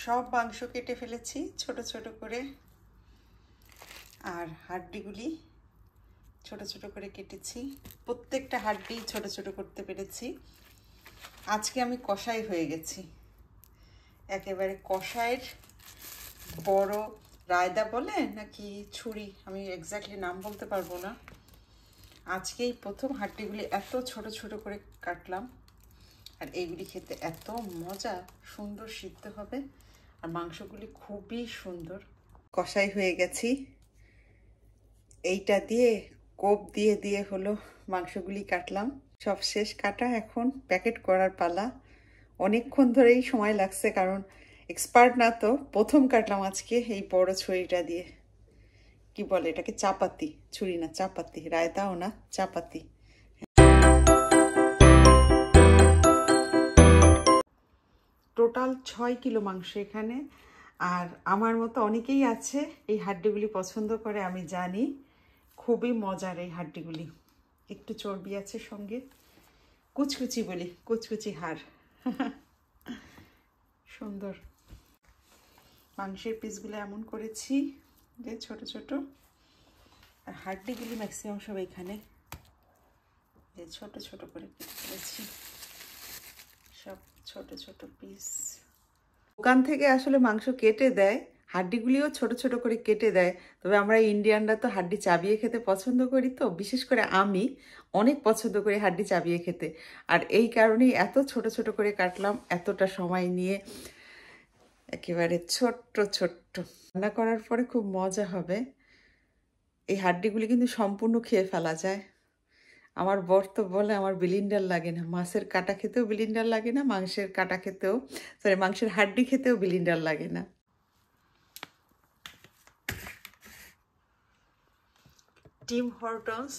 সব মাংস কেটে ফেলেছি ছোট ছোট করে, আর হাড্ডিগুলি ছোট ছোট করে কেটেছি। প্রত্যেকটা হাড্ডি ছোট ছোট করতে পেরেছি। আজকে আমি কষাই হয়ে গেছি, একেবারে কষাইয়ের বড় রায়দা বলে নাকি ছুরি, আমি এক্স্যাক্টলি নাম বলতে পারবো না। আজকেই প্রথম হাড্ডিগুলি এত ছোট ছোট করে কাটলাম, আর এইগুলি খেতে এত মজা, সুন্দর সিদ্ধ হবে, আর মাংসগুলি খুবই সুন্দর। কষাই হয়ে গেছি, এইটা দিয়ে কোপ দিয়ে দিয়ে হলো মাংসগুলি কাটলাম। সব শেষ কাটা, এখন প্যাকেট করার পালা। অনেকক্ষণ ধরেই সময় লাগছে, কারণ এক্সপার্ট না তো, প্রথম কাটলাম আজকে এই বড় ছুরিটা দিয়ে। কি বলে এটাকে? চাপাতি, ছুরি না চাপাতি, রায়তাও না, চাপাতি। টোটাল 6 কিলো মাংস এখানে, আর আমার মতো অনেকেই আছে এই হাড্ডিগুলি পছন্দ করে, আমি জানি। খুবই মজার এই হাড্ডিগুলি, একটু চর্বি আছে সঙ্গে, কুচকুচি বলি, কুচকুচি হাড়। সুন্দর মাংসের পিসগুলো এমন করেছি যে ছোট ছোট, আর হাড্ডিগুলি ম্যাক্সিমাম সব এখানে যে ছোট ছোট করে কেটে ফেলেছি, সব ছোট ছোট পিস। দোকান থেকে আসলে মাংস কেটে দেয়, হাড্ডিগুলিও ছোট ছোট করে কেটে দেয়, তবে আমরা ইন্ডিয়ানরা তো হাড্ডি চাবিয়ে খেতে পছন্দ করি, তো বিশেষ করে আমি অনেক পছন্দ করি হাড্ডি চাবিয়ে খেতে, আর এই কারণেই এত ছোট ছোট করে কাটলাম, এতটা সময় নিয়ে। একেবারে ছোট্ট ছোট্ট, রান্না করার পরে খুব মজা হবে। এই হাড্ডিগুলি কিন্তু সম্পূর্ণ খেয়ে ফেলা যায়। আমার বর তো বলে আমার বিলিন্ডার লাগে না, মাছের কাটা খেতেও বিলিন্ডার লাগে না, মাংসের কাটা খেতেও, সরি মাংসের হাড্ডি খেতেও বিলিন্ডার লাগে না। টিম হরটনস,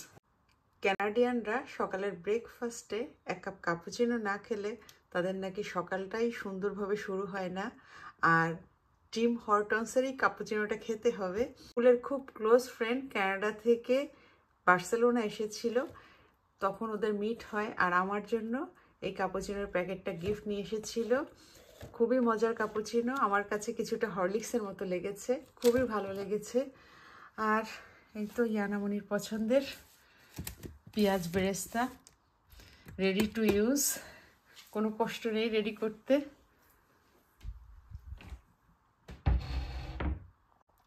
ক্যানাডিয়ানরা সকালের ব্রেকফাস্টে 1 কাপ কাপুচিনো না খেলে তাদের নাকি সকালটাই সুন্দরভাবে শুরু হয় না, আর টিম হরটনসেরই কাপুচিনোটা খেতে হবে। স্কুলের খুব ক্লোজ ফ্রেন্ড কানাডা থেকে বার্সেলোনা এসেছিল, তখন ওদের মিট হয়, আর আমার জন্য এই কাপুচিনোর প্যাকেটটা গিফট নিয়ে এসেছিল। খুবই মজার কাপুচিনো, আমার কাছে কিছুটা হরলিক্সের মতো লেগেছে, খুবই ভালো লেগেছে। আর এই তো ইয়ানামনির পছন্দের পেঁয়াজ বেরেস্তা, রেডি টু ইউজ, কোনো কষ্ট নেই রেডি করতে।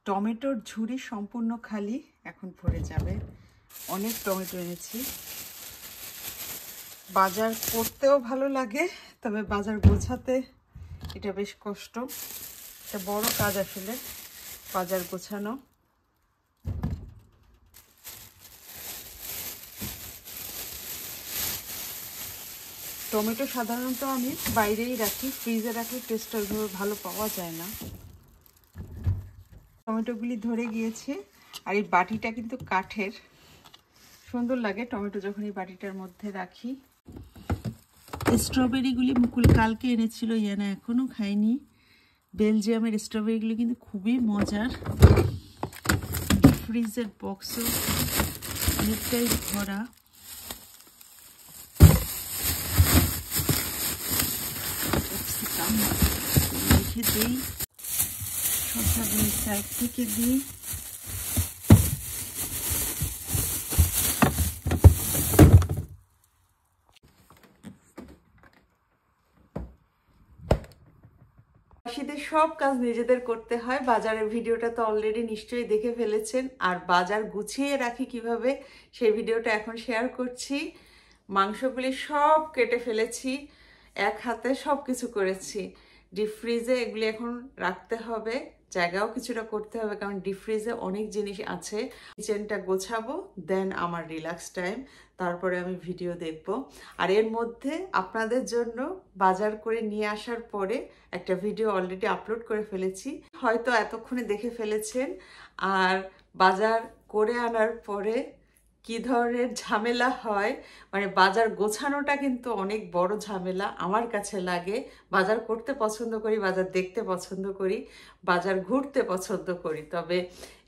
টমেটোর ঝুড়ি সম্পূর্ণ খালি, এখন ভরে যাবে। অনেক টমেটো এনেছি। বাজার করতেও ভালো লাগে, তবে বাজার গোছাতে এটা বেশ কষ্ট, এটা বড় কাজ আসলে বাজার গোছানো। টমেটো সাধারণত আমি বাইরেই রাখি, ফ্রিজে রাখলে টেস্টটা ওইভাবে ভালো পাওয়া যায় না। টমেটোগুলি ধরে গিয়েছে, আর এই বাটিটা কিন্তু কাঠের, সুন্দর লাগে টমেটো যখন এই বাটিটার মধ্যে রাখি। স্ট্রবেরিগুলি মুকুল কালকে এনেছিল, ইয়ানা এখনও খাইনি। বেলজিয়ামের স্ট্রবেরিগুলি কিন্তু খুবই মজার। ফ্রিজের বক্সও অনেকটাই ভরা। রেখে দিই, শসাগুলি সাইড থেকে দিই। সব কাজ নিজেদের করতে হয়। বাজারের ভিডিওটা তো অলরেডি নিশ্চয়ই দেখে ফেলেছেন, আর বাজার গুছিয়ে রাখি কিভাবে সেই ভিডিওটা এখন শেয়ার করছি। মাংসগুলি সব কেটে ফেলেছি, এক হাতে সব কিছু করেছি। ডিপ ফ্রিজে এগুলি এখন রাখতে হবে, জায়গাও কিছুটা করতে হবে, কারণ ডিপ ফ্রিজে অনেক জিনিস আছে। কিচেনটা গোছাবো, দেন আমার রিল্যাক্স টাইম, তারপরে আমি ভিডিও দেখব। আর এর মধ্যে আপনাদের জন্য বাজার করে নিয়ে আসার পরে একটা ভিডিও অলরেডি আপলোড করে ফেলেছি, হয়তো এতক্ষণে দেখে ফেলেছেন। আর বাজার করে আনার পরে কি ধরনের ঝামেলা হয়, মানে বাজার গোছানোটা কিন্তু অনেক বড় ঝামেলা আমার কাছে লাগে। বাজার করতে পছন্দ করি, বাজার দেখতে পছন্দ করি, বাজার ঘুরতে পছন্দ করি, তবে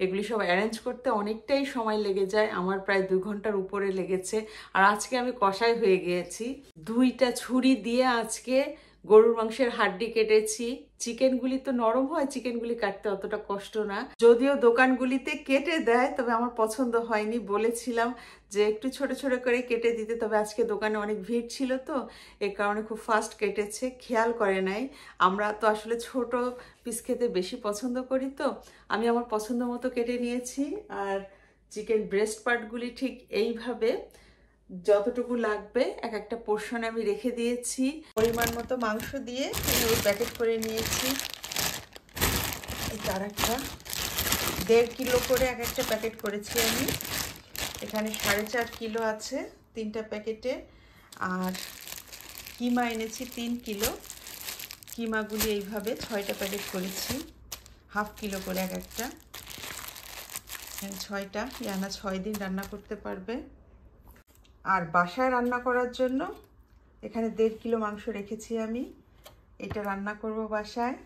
এগুলি সব অ্যারেঞ্জ করতে অনেকটাই সময় লেগে যায়, আমার প্রায় 2 ঘন্টার উপরে লেগেছে। আর আজকে আমি কষাই হয়ে গিয়েছি, 2টা ছুরি দিয়ে আজকে গরুর মাংসের হাড্ডি কেটেছি। চিকেনগুলি তো নরম হয়, চিকেনগুলি কাটতে অতটা কষ্ট না, যদিও দোকানগুলিতে কেটে দেয়, তবে আমার পছন্দ হয়নি। বলেছিলাম যে একটু ছোট ছোট করে কেটে দিতে, তবে আজকে দোকানে অনেক ভিড় ছিল তো এই কারণে খুব ফাস্ট কেটেছে, খেয়াল করে নাই। আমরা তো আসলে ছোট পিস খেতে বেশি পছন্দ করি, তো আমি আমার পছন্দ মতো কেটে নিয়েছি। আর চিকেন ব্রেস্ট পার্টগুলি ঠিক এইভাবে যতটুকু লাগবে এক একটা পোর্শনে আমি রেখে দিয়েছি। পরিমাণ মতো মাংস দিয়ে এইভাবে প্যাকেট করে নিয়েছি। এই তার একটা 1.5 কিলো করে এক একটা প্যাকেট করেছি আমি। এখানে 4.5 কিলো আছে 3টা প্যাকেটে। আর কিমা এনেছি 3 কিলো। কিমাগুলি এইভাবে 6টা প্যাকেট করেছি, 1/2 কিলো করে এক একটা। 6টা, ইয়ানা 6 দিন রান্না করতে পারবে। আর বাসায় রান্না করার জন্য এখানে 1.5 কিলো মাংস রেখেছি আমি। এটা রান্না করব বাসায়।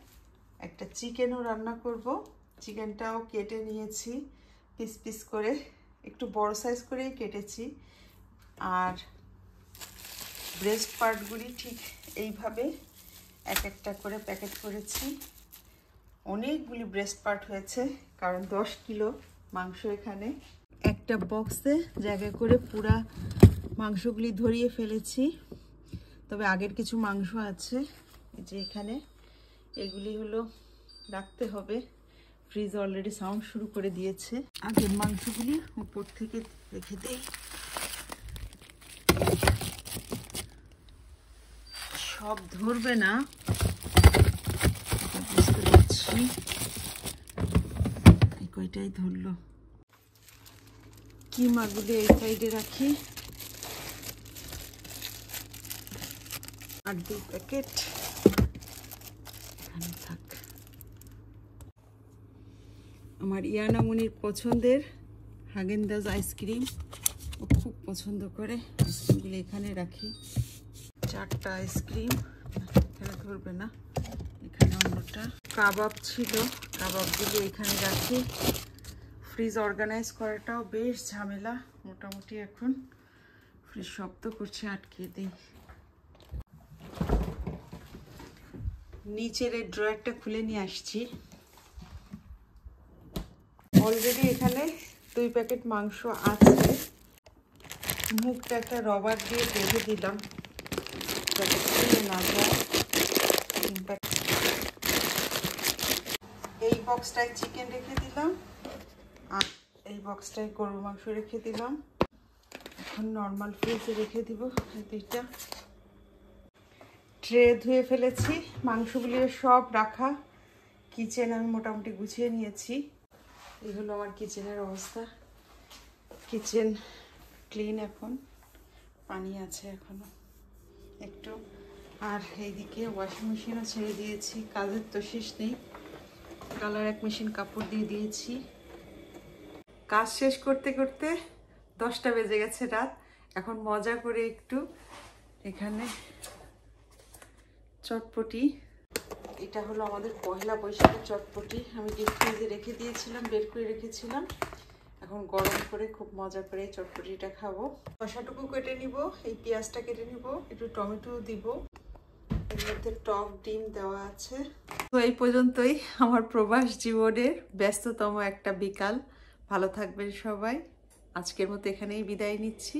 একটা চিকেনও রান্না করব। চিকেনটাও কেটে নিয়েছি পিস পিস করে, একটু বড় সাইজ করেই কেটেছি। আর ব্রেস্ট পার্টগুলি ঠিক এইভাবে এক একটা করে প্যাকেট করেছি। অনেকগুলি ব্রেস্ট পার্ট হয়েছে, কারণ 10 কিলো মাংস এখানে। একটা বক্সে জায়গা করে পুরা মাংসগুলি ধরিয়ে ফেলেছি, তবে আগের কিছু মাংস আছে এই যে এখানে, এগুলি হলো রাখতে হবে। ফ্রিজ অলরেডি সাউন্ড শুরু করে দিয়েছে। আগের মাংসগুলি উপর থেকে রেখে দেই। সব ধরবে না, বুঝতে পারছি। এই কয়টাই ধরলো। কিমাগুলি এই সাইডে রাখি। আর 2 প্যাকেট এখানে থাক। আমার ইয়ানা মুনির পছন্দের হাগেনদাজ আইসক্রিম, ও খুব পছন্দ করে। আইসক্রিমগুলো এখানে রাখি। 4টা আইসক্রিম এখানে ধরবে না, এখানে অন্যটা। কাবাব ছিল, কাবাবগুলো এখানে রাখি। ফ্রিজ অর্গানাইজ করাটাও বেশ ঝামেলা। মোটামুটি এখন ফ্রিজ শব্দ করছে, আটকে দিই। নিচের এই ড্রয়ারটা খুলে নিয়ে আসছি। অলরেডি এখানে 2 প্যাকেট মাংস আছে। মুখটা একটা রবার দিয়ে বেঁধে দিলাম যাতে খুলে না যায়। এই বক্সটায় চিকেন রেখে দিলাম, আর এই বক্সটায় গরুর মাংস রেখে দিলাম। এখন নর্মাল ফ্রিজে রেখে দিব। এই 2টা ট্রে ধুয়ে ফেলেছি, মাংসগুলি সব রাখা। কিচেন আমি মোটামুটি গুছিয়ে নিয়েছি। এই হলো আমার কিচেনের অবস্থা। কিচেন ক্লিন, এখন পানি আছে এখনো একটু। আর এইদিকে ওয়াশিং মেশিনও ছেড়ে দিয়েছি, কাজের তো শেষ নেই। কালার 1 মেশিন কাপড় দিয়ে দিয়েছি। কাজ শেষ করতে করতে 10টা বেজে গেছে রাত। এখন মজা করে একটু এখানে চটপটি, এটা হলো আমাদের পহেলা বৈশাখের চটপটি। আমি ডিপ ফ্রিজে রেখে দিয়েছিলাম, বের করে রেখেছিলাম। এখন গরম করে খুব মজা করে এই চটপটিটা খাবো। শসাটুকু কেটে নিব, এই পেঁয়াজটা কেটে নিব, একটু টমেটো দিব, এর মধ্যে টক ডিম দেওয়া আছে। তো এই পর্যন্তই আমার প্রবাস জীবনের ব্যস্ততম একটা বিকাল। ভালো থাকবেন সবাই। আজকের মতো এখানেই বিদায় নিচ্ছি।